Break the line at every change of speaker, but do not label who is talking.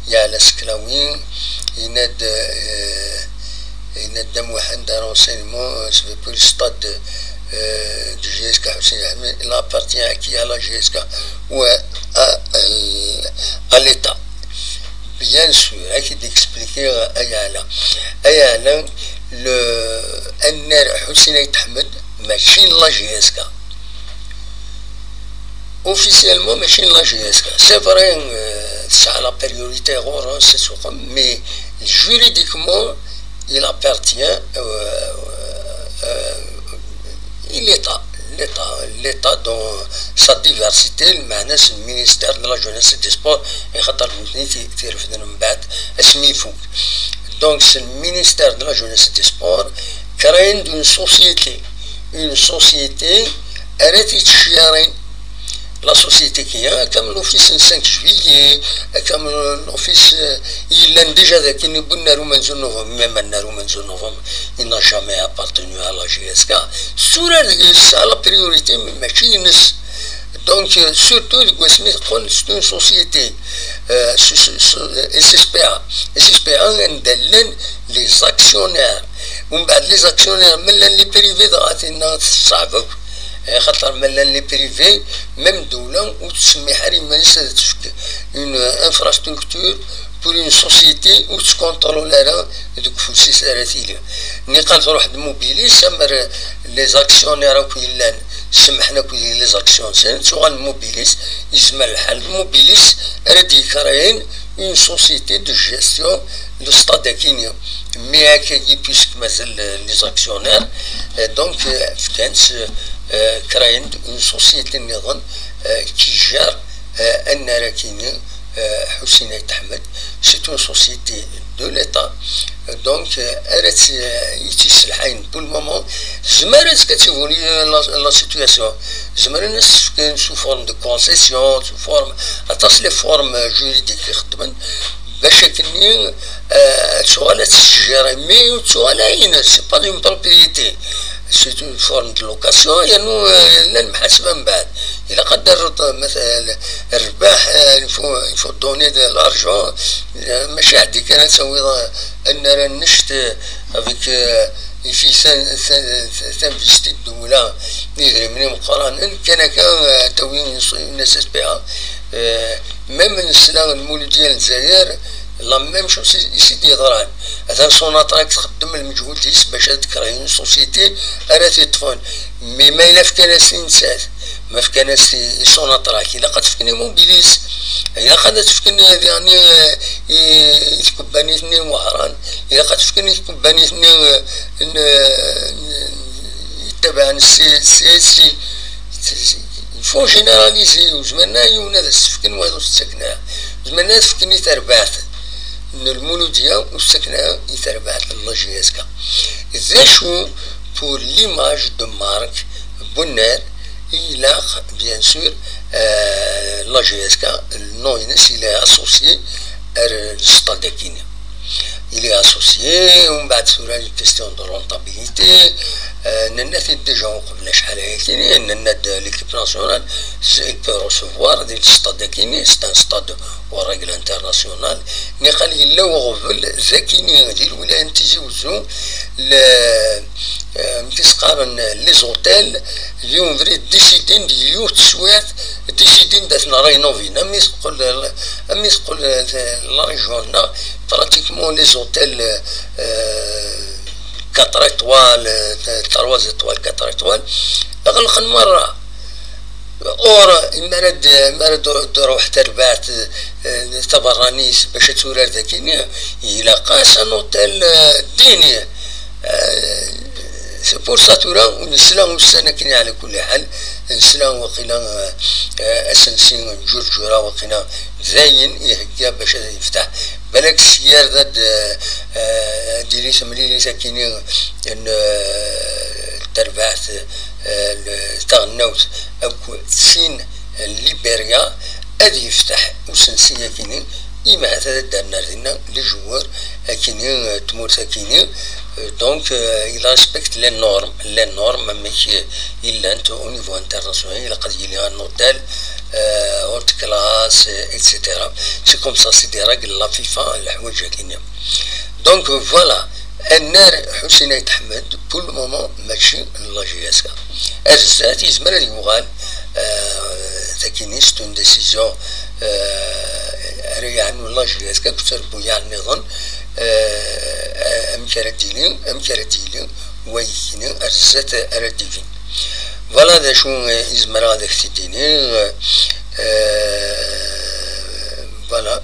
يا الاسكلاوين ينادم واحد دا رونسينمون سي بو ستاد دو جي اس كا حسين احمد il appartient à qui à la GSK ou à l'État. Bien sûr, il d'expliquer Ayala le Anner Hussein Ahmed machine la GSK. Officiellement, machine la GSK. C'est vrai, ça a la priorité, mais juridiquement, il appartient l'État dans sa diversité, le ministère de la jeunesse et des sports, donc c'est le ministère de la jeunesse et des sports crée une société arrêtée la société qui a, comme l'office le 5 juillet, comme l'office, il a déjà dit qu'il il n'a jamais appartenu à la GSK. Sur la priorité, machines. Donc, surtout, c'est une société, SSPA, les actionnaires, les actionnaires, les privés dans خاطر ملان لي بريفي ميم دولة وتسمي حريم une infrastructure pour une société où tu contrôles دوك فلوس راتيلي ني قالت واحد موبيليس سمر لي زاكسيونير كويلان سمحنا كوي لي زاكسيون سان سو موبيليس يسمى الحال موبيليس رادي كراين une société de gestion de stade Kenya mais qui puisque مازال les actionnaires donc كانت créer une société qui gère un Arakini Hussein Ahmed. C'est une société de l'État. Donc, elle est pour le moment. Je me reste la situation. Je me reste sous forme de concession, sous forme, attention les formes juridiques. C'est pas une propriété. C'est une forme de location يعني لا المحاسبة من بعد إلا قدر مثلا الرباح il faut donner de l'argent ماشي عندي كان نسوي أن نشت avec في سنفستي الدولة يدري مني مقارنة كان توين الناس بها ميم السنة المولودية للجزائر لا ميم شوز يسيدي ضران هذا سوناطراك تخدم المجهود ديس باش تكري اون سوسيتي راه تطفون مي ما الا فكناس الانسان ما فكناس سوناطراك الا قد فكني موبيليس الا قد تفكني يعني يتكباني اثنين وهران الا قد فكني يتكباني اثنين يتبع السياسي فو جينيراليزي وزمنا يونا السفكن وهذا السكنه زمنا تفكني تربعت المولودية والسكنة يتربعت الله جيسكا إذا شو pour l'image de marque Bonner il a bien sûr la GSK le nom il est associé à l'Stade de Kenya il est associé on va sur une question de rentabilité الناس déjà قبل شحال هكذا ان l'équipe nationale il peut recevoir des stades de Kenya c'est un stade aux règles internationales نقال إلا وغفل ذاكيني ديال الولاية تيجوزو كيسقارن لي زوتيل اليوم فري ديسيدين ديو تسوات ديسيدين داتنا رينوفين أمي يقول لا ريجوننا براتيكمون لي زوتيل 4 étoiles 3 étoiles 4 étoiles أغلق مرة اور مرد تروح تربات تبرانيس باش تورار ذاكيني إلا قاس نوتيل ديني سبور ساتورا ونسلام السنة كني على كل حال نسلام وقيلا أسنسين جرجرا وقيلا زين يهجا باش يفتح بالك سيار ذات ديري سمريني ساكيني ان تربعت تغنوت او سين ليبيريا ادي يفتح وسنسيه كيني إما هذا دارنا لنا لي جوار كيني تمور كيني donc il respecte les normes ماشي الا انت au niveau international il قد يجي ان hôtel هورت كلاس اكسيتيرا. سي كوم سا سي دي راجل لا فيفا الحوايج هكينيا. دونك فوالا النار حسين يتحمد بول مومون ماشي لا جي اس كا ارزات يزمر يوغال تاكينيست اون ديسيزيون يعني لا جي اس كا كتر بويا النظام امكرديلي ويكيني ارزات ارديفين فوالا ذا شو يزمر هذاك تديني فوالا